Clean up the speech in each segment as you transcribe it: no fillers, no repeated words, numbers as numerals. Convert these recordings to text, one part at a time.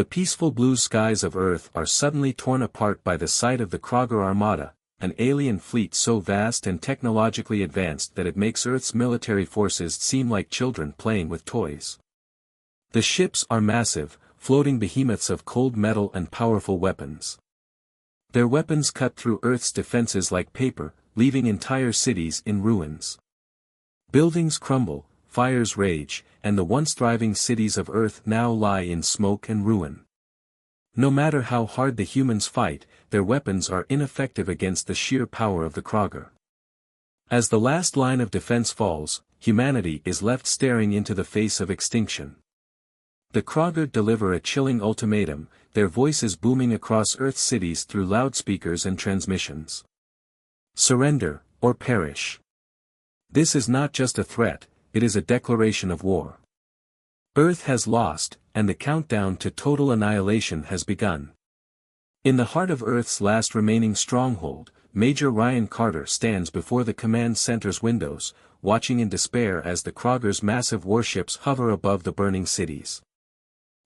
The peaceful blue skies of Earth are suddenly torn apart by the sight of the Krogger Armada, an alien fleet so vast and technologically advanced that it makes Earth's military forces seem like children playing with toys. The ships are massive, floating behemoths of cold metal and powerful weapons. Their weapons cut through Earth's defenses like paper, leaving entire cities in ruins. Buildings crumble, fires rage, and the once thriving cities of Earth now lie in smoke and ruin. No matter how hard the humans fight, their weapons are ineffective against the sheer power of the Krogger. As the last line of defense falls, humanity is left staring into the face of extinction. The Krogger deliver a chilling ultimatum, their voices booming across Earth's cities through loudspeakers and transmissions. Surrender, or perish. This is not just a threat, it is a declaration of war. Earth has lost, and the countdown to total annihilation has begun. In the heart of Earth's last remaining stronghold, Major Ryan Carter stands before the command center's windows, watching in despair as the Krogger's massive warships hover above the burning cities.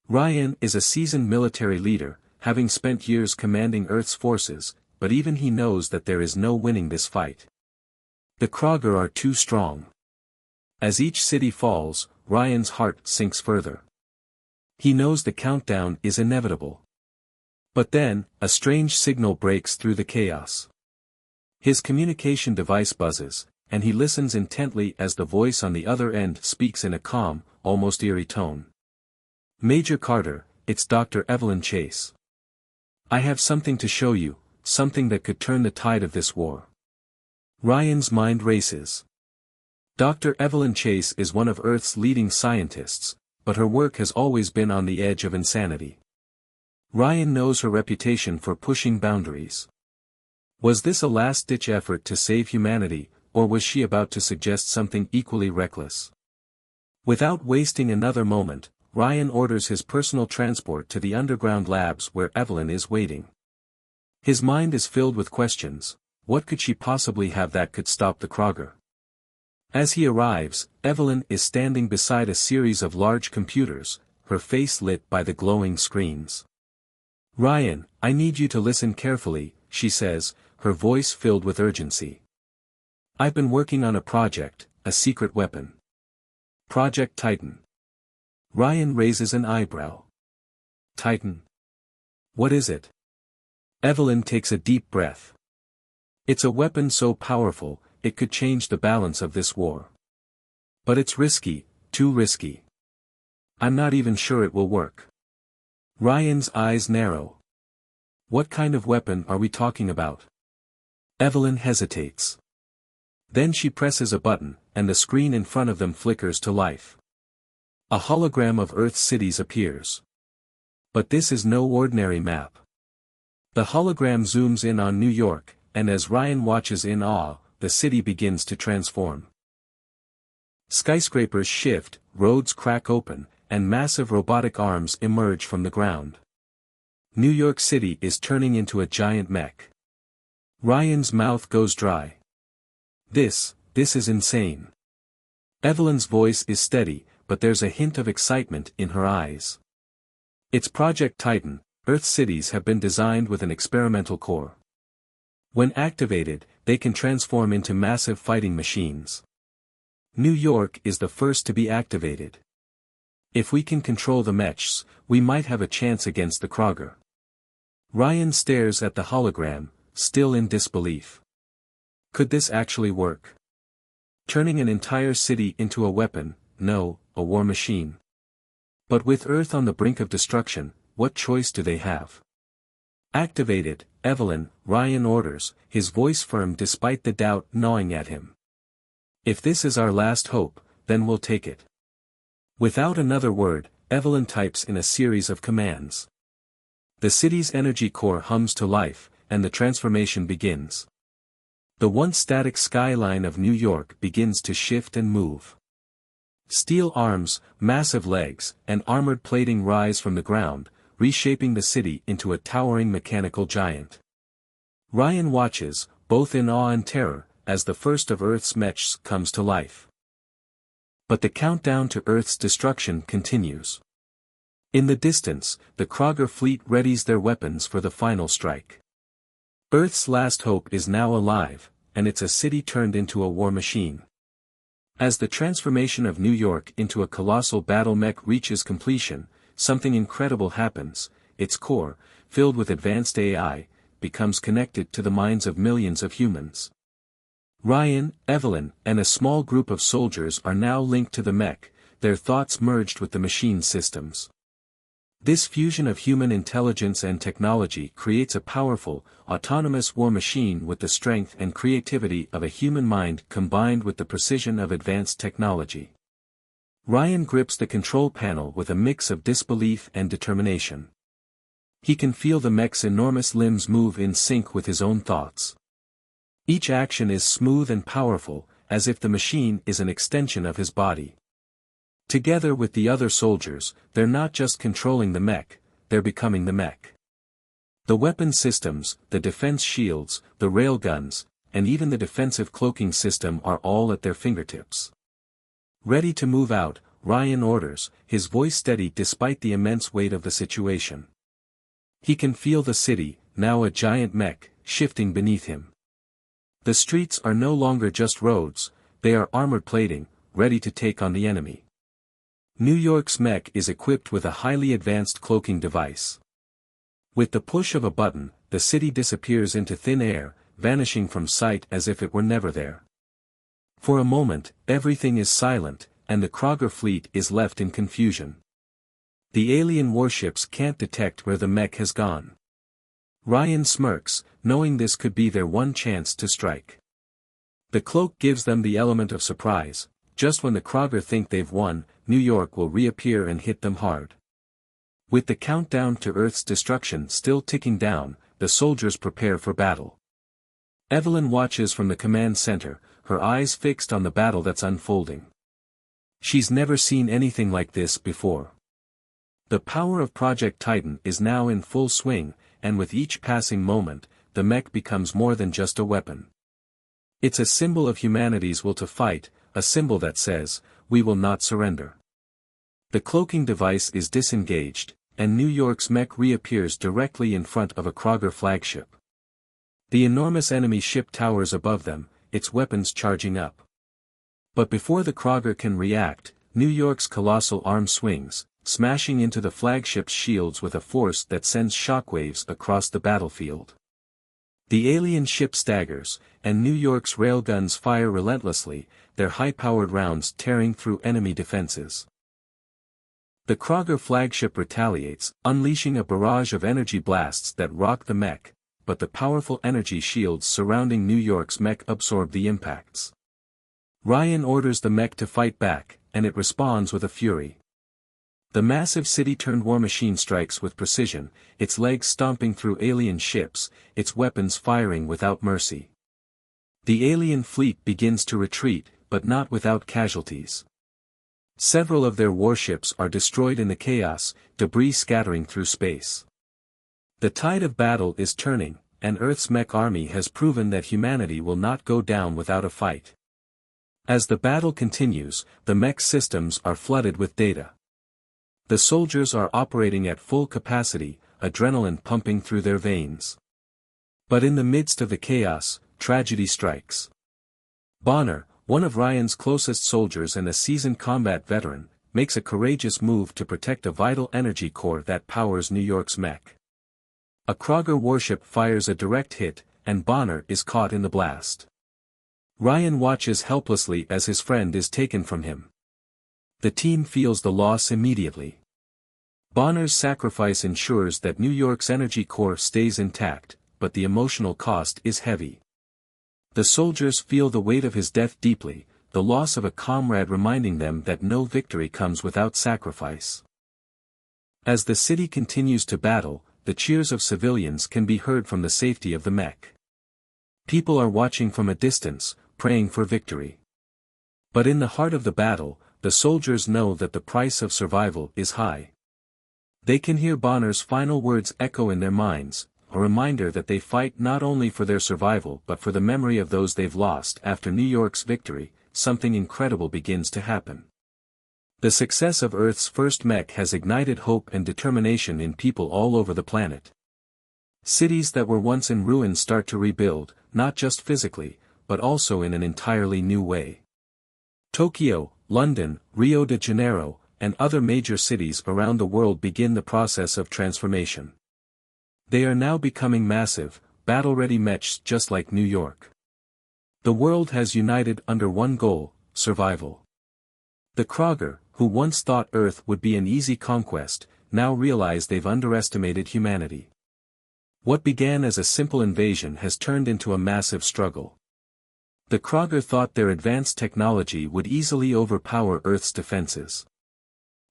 Ryan is a seasoned military leader, having spent years commanding Earth's forces, but even he knows that there is no winning this fight. The Krogger are too strong. As each city falls, Ryan's heart sinks further. He knows the countdown is inevitable. But then, a strange signal breaks through the chaos. His communication device buzzes, and he listens intently as the voice on the other end speaks in a calm, almost eerie tone. Major Carter, it's Dr. Evelyn Chase. I have something to show you, something that could turn the tide of this war. Ryan's mind races. Dr. Evelyn Chase is one of Earth's leading scientists, but her work has always been on the edge of insanity. Ryan knows her reputation for pushing boundaries. Was this a last-ditch effort to save humanity, or was she about to suggest something equally reckless? Without wasting another moment, Ryan orders his personal transport to the underground labs where Evelyn is waiting. His mind is filled with questions. What could she possibly have that could stop the Krogger? As he arrives, Evelyn is standing beside a series of large computers, her face lit by the glowing screens. Ryan, I need you to listen carefully, she says, her voice filled with urgency. I've been working on a project, a secret weapon. Project Titan. Ryan raises an eyebrow. Titan? What is it? Evelyn takes a deep breath. It's a weapon so powerful, it could change the balance of this war. But it's risky, too risky. I'm not even sure it will work. Ryan's eyes narrow. What kind of weapon are we talking about? Evelyn hesitates. Then she presses a button, and the screen in front of them flickers to life. A hologram of Earth's cities appears. But this is no ordinary map. The hologram zooms in on New York, and as Ryan watches in awe, the city begins to transform. Skyscrapers shift, roads crack open, and massive robotic arms emerge from the ground. New York City is turning into a giant mech. Ryan's mouth goes dry. This is insane. Evelyn's voice is steady, but there's a hint of excitement in her eyes. It's Project Titan. Earth cities have been designed with an experimental core. When activated, they can transform into massive fighting machines. New York is the first to be activated. If we can control the Mechs, we might have a chance against the Krogger. Ryan stares at the hologram, still in disbelief. Could this actually work? Turning an entire city into a weapon, no, a war machine. But with Earth on the brink of destruction, what choice do they have? Activate it, Evelyn, Ryan orders, his voice firm despite the doubt gnawing at him. If this is our last hope, then we'll take it. Without another word, Evelyn types in a series of commands. The city's energy core hums to life, and the transformation begins. The once static skyline of New York begins to shift and move. Steel arms, massive legs, and armored plating rise from the ground, reshaping the city into a towering mechanical giant. Ryan watches, both in awe and terror, as the first of Earth's Mechs comes to life. But the countdown to Earth's destruction continues. In the distance, the Krogger fleet readies their weapons for the final strike. Earth's last hope is now alive, and it's a city turned into a war machine. As the transformation of New York into a colossal battle mech reaches completion, something incredible happens. Its core, filled with advanced AI, becomes connected to the minds of millions of humans. Ryan, Evelyn, and a small group of soldiers are now linked to the mech, their thoughts merged with the machine's systems. This fusion of human intelligence and technology creates a powerful, autonomous war machine with the strength and creativity of a human mind combined with the precision of advanced technology. Ryan grips the control panel with a mix of disbelief and determination. He can feel the mech's enormous limbs move in sync with his own thoughts. Each action is smooth and powerful, as if the machine is an extension of his body. Together with the other soldiers, they're not just controlling the mech, they're becoming the mech. The weapon systems, the defense shields, the railguns, and even the defensive cloaking system are all at their fingertips. Ready to move out, Ryan orders, his voice steady despite the immense weight of the situation. He can feel the city, now a giant mech, shifting beneath him. The streets are no longer just roads, they are armored plating, ready to take on the enemy. New York's mech is equipped with a highly advanced cloaking device. With the push of a button, the city disappears into thin air, vanishing from sight as if it were never there. For a moment, everything is silent, and the Krogger fleet is left in confusion. The alien warships can't detect where the mech has gone. Ryan smirks, knowing this could be their one chance to strike. The cloak gives them the element of surprise. Just when the Krogger think they've won, New York will reappear and hit them hard. With the countdown to Earth's destruction still ticking down, the soldiers prepare for battle. Evelyn watches from the command center, her eyes fixed on the battle that's unfolding. She's never seen anything like this before. The power of Project Titan is now in full swing, and with each passing moment, the mech becomes more than just a weapon. It's a symbol of humanity's will to fight, a symbol that says, we will not surrender. The cloaking device is disengaged, and New York's mech reappears directly in front of a Krogger flagship. The enormous enemy ship towers above them, its weapons charging up. But before the Krogger can react, New York's colossal arm swings, smashing into the flagship's shields with a force that sends shockwaves across the battlefield. The alien ship staggers, and New York's railguns fire relentlessly, their high-powered rounds tearing through enemy defenses. The Krogger flagship retaliates, unleashing a barrage of energy blasts that rock the mech, but the powerful energy shields surrounding New York's mech absorb the impacts. Ryan orders the mech to fight back, and it responds with a fury. The massive city-turned-war machine strikes with precision, its legs stomping through alien ships, its weapons firing without mercy. The alien fleet begins to retreat, but not without casualties. Several of their warships are destroyed in the chaos, debris scattering through space. The tide of battle is turning, and Earth's mech army has proven that humanity will not go down without a fight. As the battle continues, the mech systems are flooded with data. The soldiers are operating at full capacity, adrenaline pumping through their veins. But in the midst of the chaos, tragedy strikes. Bonner, one of Ryan's closest soldiers and a seasoned combat veteran, makes a courageous move to protect a vital energy core that powers New York's mech. A Krogger warship fires a direct hit, and Bonner is caught in the blast. Ryan watches helplessly as his friend is taken from him. The team feels the loss immediately. Bonner's sacrifice ensures that New York's energy core stays intact, but the emotional cost is heavy. The soldiers feel the weight of his death deeply, the loss of a comrade reminding them that no victory comes without sacrifice. As the city continues to battle, the cheers of civilians can be heard from the safety of the mech. People are watching from a distance, praying for victory. But in the heart of the battle, the soldiers know that the price of survival is high. They can hear Bonner's final words echo in their minds, a reminder that they fight not only for their survival but for the memory of those they've lost. After New York's victory, something incredible begins to happen. The success of Earth's first mech has ignited hope and determination in people all over the planet. Cities that were once in ruins start to rebuild, not just physically, but also in an entirely new way. Tokyo, London, Rio de Janeiro, and other major cities around the world begin the process of transformation. They are now becoming massive, battle-ready mechs just like New York. The world has united under one goal: survival. The Krogr, who once thought Earth would be an easy conquest, now realize they've underestimated humanity. What began as a simple invasion has turned into a massive struggle. The Krogr thought their advanced technology would easily overpower Earth's defenses.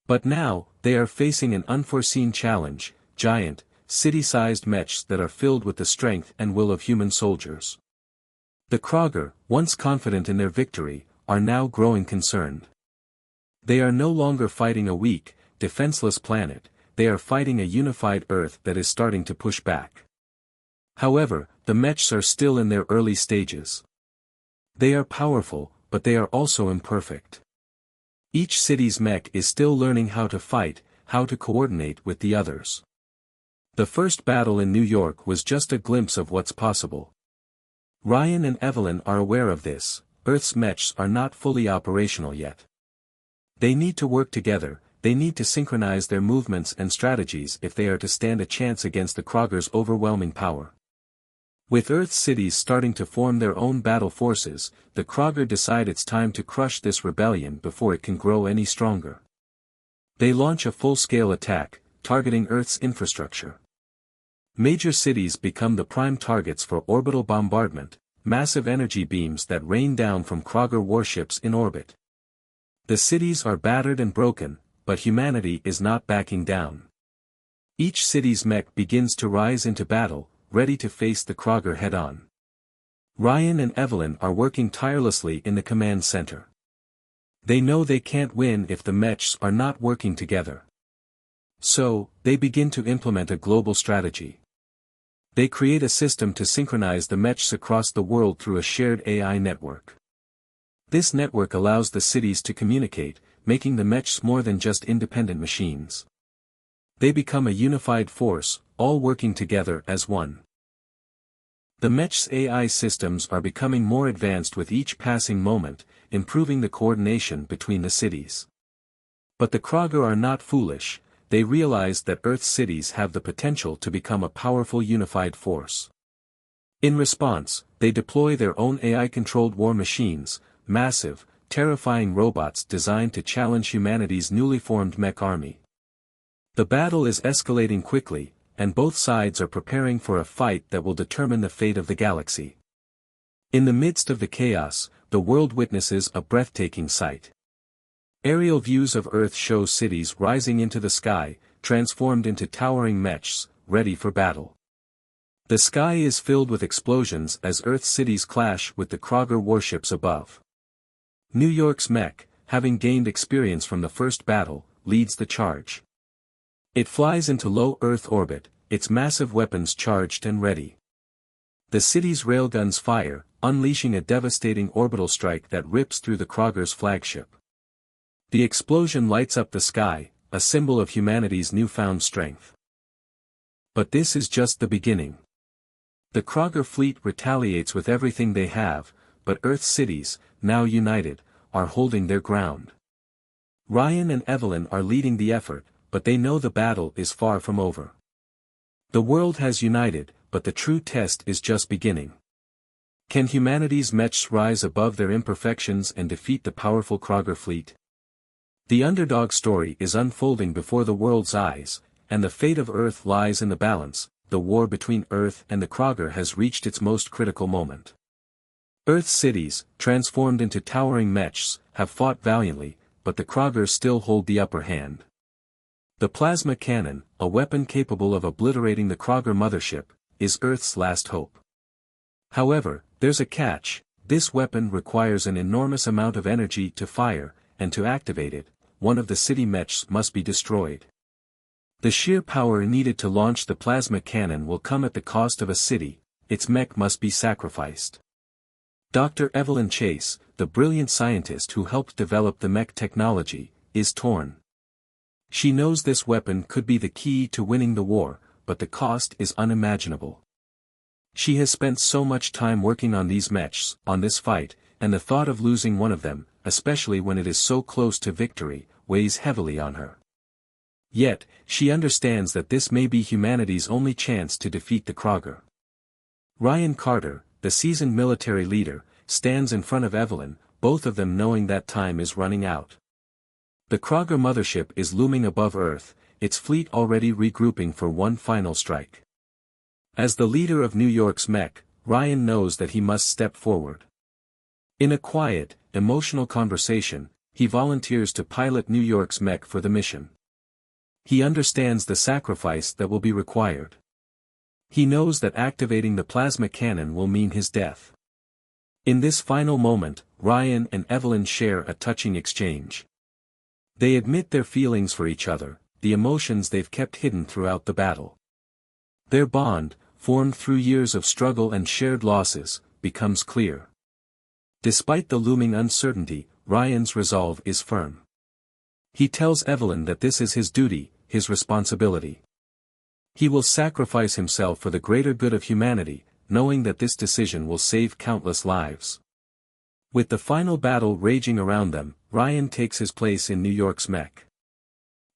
But now, they are facing an unforeseen challenge: giant, city-sized mechs that are filled with the strength and will of human soldiers. The Krogr, once confident in their victory, are now growing concerned. They are no longer fighting a weak, defenseless planet, they are fighting a unified Earth that is starting to push back. However, the mechs are still in their early stages. They are powerful, but they are also imperfect. Each city's mech is still learning how to fight, how to coordinate with the others. The first battle in New York was just a glimpse of what's possible. Ryan and Evelyn are aware of this: Earth's mechs are not fully operational yet. They need to work together, they need to synchronize their movements and strategies if they are to stand a chance against the Krogr's overwhelming power. With Earth's cities starting to form their own battle forces, the Krogr decide it's time to crush this rebellion before it can grow any stronger. They launch a full-scale attack, targeting Earth's infrastructure. Major cities become the prime targets for orbital bombardment, massive energy beams that rain down from Krogr warships in orbit. The cities are battered and broken, but humanity is not backing down. Each city's mech begins to rise into battle, ready to face the Krogr head-on. Ryan and Evelyn are working tirelessly in the command center. They know they can't win if the mechs are not working together. So, they begin to implement a global strategy. They create a system to synchronize the mechs across the world through a shared AI network. This network allows the cities to communicate, making the mechs more than just independent machines. They become a unified force, all working together as one. The mechs' AI systems are becoming more advanced with each passing moment, improving the coordination between the cities. But the Krogr are not foolish. They realize that Earth's cities have the potential to become a powerful unified force. In response, they deploy their own AI-controlled war machines, massive, terrifying robots designed to challenge humanity's newly formed mech army. The battle is escalating quickly, and both sides are preparing for a fight that will determine the fate of the galaxy. In the midst of the chaos, the world witnesses a breathtaking sight. Aerial views of Earth show cities rising into the sky, transformed into towering mechs, ready for battle. The sky is filled with explosions as Earth's cities clash with the Krogr warships above. New York's mech, having gained experience from the first battle, leads the charge. It flies into low Earth orbit, its massive weapons charged and ready. The city's railguns fire, unleashing a devastating orbital strike that rips through the Krogr's flagship. The explosion lights up the sky, a symbol of humanity's newfound strength. But this is just the beginning. The Krogr fleet retaliates with everything they have, but Earth's cities, now united, are holding their ground. Ryan and Evelyn are leading the effort, but they know the battle is far from over. The world has united, but the true test is just beginning. Can humanity's mechs rise above their imperfections and defeat the powerful Krogr fleet? The underdog story is unfolding before the world's eyes, and the fate of Earth lies in the balance. The war between Earth and the Krogr has reached its most critical moment. Earth's cities, transformed into towering mechs, have fought valiantly, but the Krogr still hold the upper hand. The plasma cannon, a weapon capable of obliterating the Krogr mothership, is Earth's last hope. However, there's a catch: this weapon requires an enormous amount of energy to fire, and to activate it, one of the city mechs must be destroyed. The sheer power needed to launch the plasma cannon will come at the cost of a city. Its mech must be sacrificed. Dr. Evelyn Chase, the brilliant scientist who helped develop the mech technology, is torn. She knows this weapon could be the key to winning the war, but the cost is unimaginable. She has spent so much time working on these mechs, on this fight, and the thought of losing one of them, especially when it is so close to victory, weighs heavily on her. Yet, she understands that this may be humanity's only chance to defeat the Krogger. Ryan Carter, the seasoned military leader, stands in front of Evelyn, both of them knowing that time is running out. The Krogger mothership is looming above Earth, its fleet already regrouping for one final strike. As the leader of New York's mech, Ryan knows that he must step forward. In a quiet, emotional conversation, he volunteers to pilot New York's mech for the mission. He understands the sacrifice that will be required. He knows that activating the plasma cannon will mean his death. In this final moment, Ryan and Evelyn share a touching exchange. They admit their feelings for each other, the emotions they've kept hidden throughout the battle. Their bond, formed through years of struggle and shared losses, becomes clear. Despite the looming uncertainty, Ryan's resolve is firm. He tells Evelyn that this is his duty, his responsibility. He will sacrifice himself for the greater good of humanity, knowing that this decision will save countless lives. With the final battle raging around them, Ryan takes his place in New York's mech.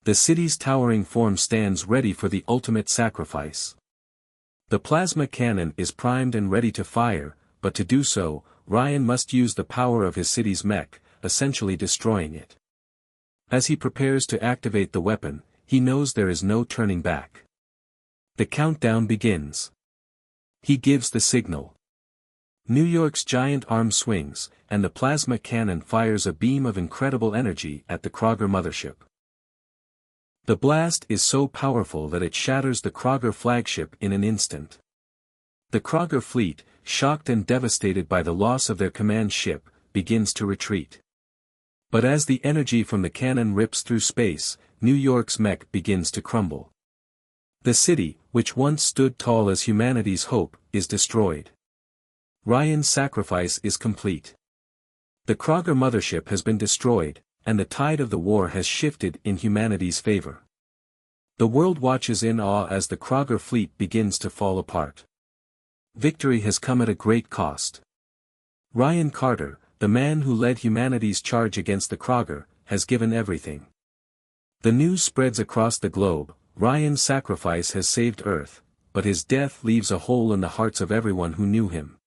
The city's towering form stands ready for the ultimate sacrifice. The plasma cannon is primed and ready to fire, but to do so, Ryan must use the power of his city's mech, essentially destroying it. As he prepares to activate the weapon, he knows there is no turning back. The countdown begins. He gives the signal. New York's giant arm swings, and the plasma cannon fires a beam of incredible energy at the Krogger mothership. The blast is so powerful that it shatters the Krogger flagship in an instant. The Krogger fleet, shocked and devastated by the loss of their command ship, begins to retreat. But as the energy from the cannon rips through space, New York's mech begins to crumble. The city, which once stood tall as humanity's hope, is destroyed. Ryan's sacrifice is complete. The Krogger mothership has been destroyed, and the tide of the war has shifted in humanity's favor. The world watches in awe as the Krogger fleet begins to fall apart. Victory has come at a great cost. Ryan Carter, the man who led humanity's charge against the Krogger, has given everything. The news spreads across the globe. Ryan's sacrifice has saved Earth, but his death leaves a hole in the hearts of everyone who knew him.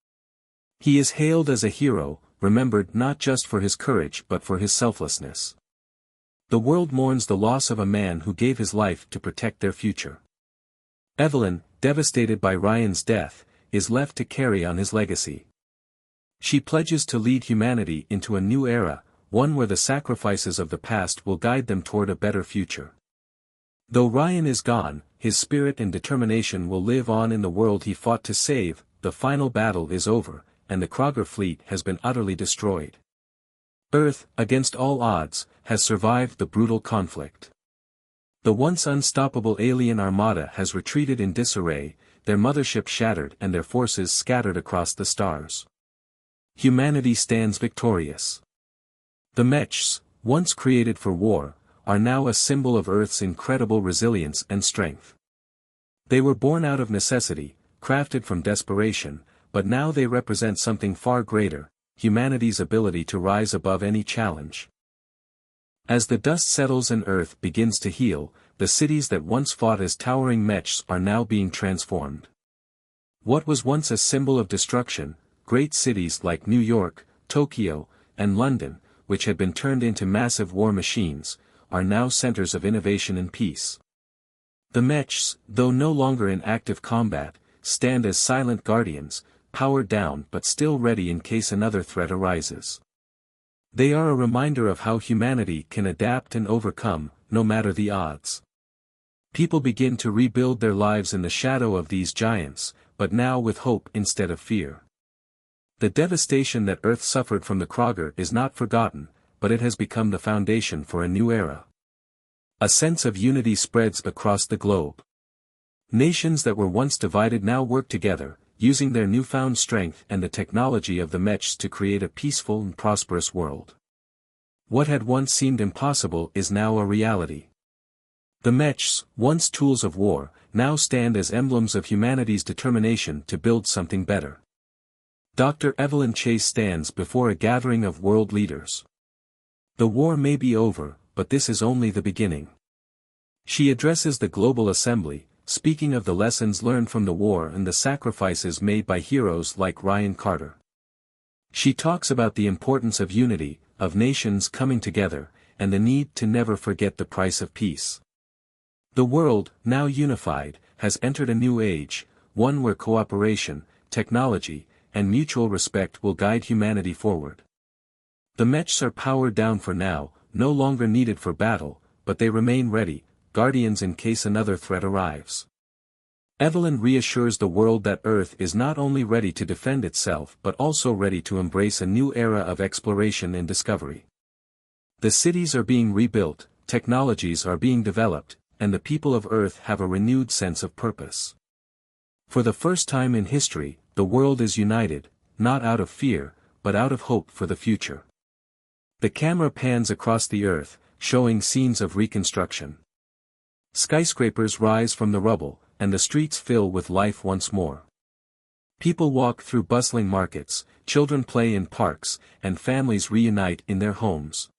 He is hailed as a hero, remembered not just for his courage but for his selflessness. The world mourns the loss of a man who gave his life to protect their future. Evelyn, devastated by Ryan's death, is left to carry on his legacy. She pledges to lead humanity into a new era, one where the sacrifices of the past will guide them toward a better future. Though Ryan is gone, his spirit and determination will live on in the world he fought to save. The final battle is over, and the Krogger fleet has been utterly destroyed. Earth, against all odds, has survived the brutal conflict. The once unstoppable alien armada has retreated in disarray, their mothership shattered and their forces scattered across the stars. Humanity stands victorious. The Mechs, once created for war, are now a symbol of Earth's incredible resilience and strength. They were born out of necessity, crafted from desperation, but now they represent something far greater, humanity's ability to rise above any challenge. As the dust settles and Earth begins to heal, the cities that once fought as towering Mechs are now being transformed. What was once a symbol of destruction, great cities like New York, Tokyo, and London, which had been turned into massive war machines, are now centers of innovation and peace. The Mechs, though no longer in active combat, stand as silent guardians, powered down but still ready in case another threat arises. They are a reminder of how humanity can adapt and overcome, no matter the odds. People begin to rebuild their lives in the shadow of these giants, but now with hope instead of fear. The devastation that Earth suffered from the Krogger is not forgotten, but it has become the foundation for a new era. A sense of unity spreads across the globe. Nations that were once divided now work together, using their newfound strength and the technology of the Mechs to create a peaceful and prosperous world. What had once seemed impossible is now a reality. The Mechs, once tools of war, now stand as emblems of humanity's determination to build something better. Dr. Evelyn Chase stands before a gathering of world leaders. The war may be over, but this is only the beginning. She addresses the global assembly, speaking of the lessons learned from the war and the sacrifices made by heroes like Ryan Carter. She talks about the importance of unity, of nations coming together, and the need to never forget the price of peace. The world, now unified, has entered a new age, one where cooperation, technology, and mutual respect will guide humanity forward. The Mechs are powered down for now, no longer needed for battle, but they remain ready, guardians in case another threat arrives. Evelyn reassures the world that Earth is not only ready to defend itself but also ready to embrace a new era of exploration and discovery. The cities are being rebuilt, technologies are being developed, and the people of Earth have a renewed sense of purpose. For the first time in history, the world is united, not out of fear, but out of hope for the future. The camera pans across the Earth, showing scenes of reconstruction. Skyscrapers rise from the rubble, and the streets fill with life once more. People walk through bustling markets, children play in parks, and families reunite in their homes.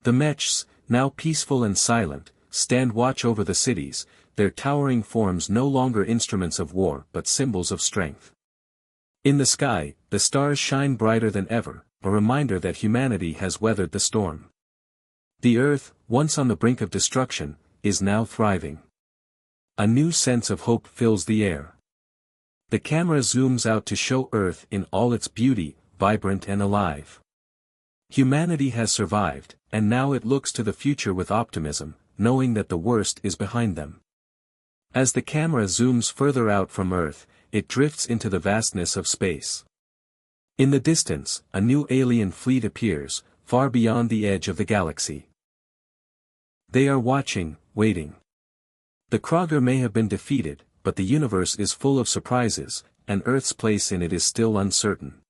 The Mechs, now peaceful and silent, stand watch over the cities, their towering forms no longer instruments of war but symbols of strength. In the sky, the stars shine brighter than ever, a reminder that humanity has weathered the storm. The Earth, once on the brink of destruction, is now thriving. A new sense of hope fills the air. The camera zooms out to show Earth in all its beauty, vibrant and alive. Humanity has survived, and now it looks to the future with optimism, knowing that the worst is behind them. As the camera zooms further out from Earth, it drifts into the vastness of space. In the distance, a new alien fleet appears, far beyond the edge of the galaxy. They are watching, waiting. The Kroger may have been defeated, but the universe is full of surprises, and Earth's place in it is still uncertain.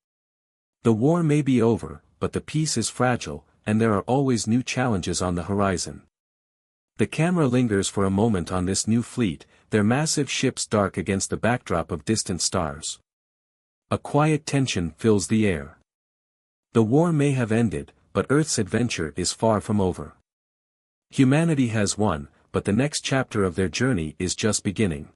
The war may be over, but the peace is fragile, and there are always new challenges on the horizon. The camera lingers for a moment on this new fleet, their massive ships dark against the backdrop of distant stars. A quiet tension fills the air. The war may have ended, but Earth's adventure is far from over. Humanity has won, but the next chapter of their journey is just beginning.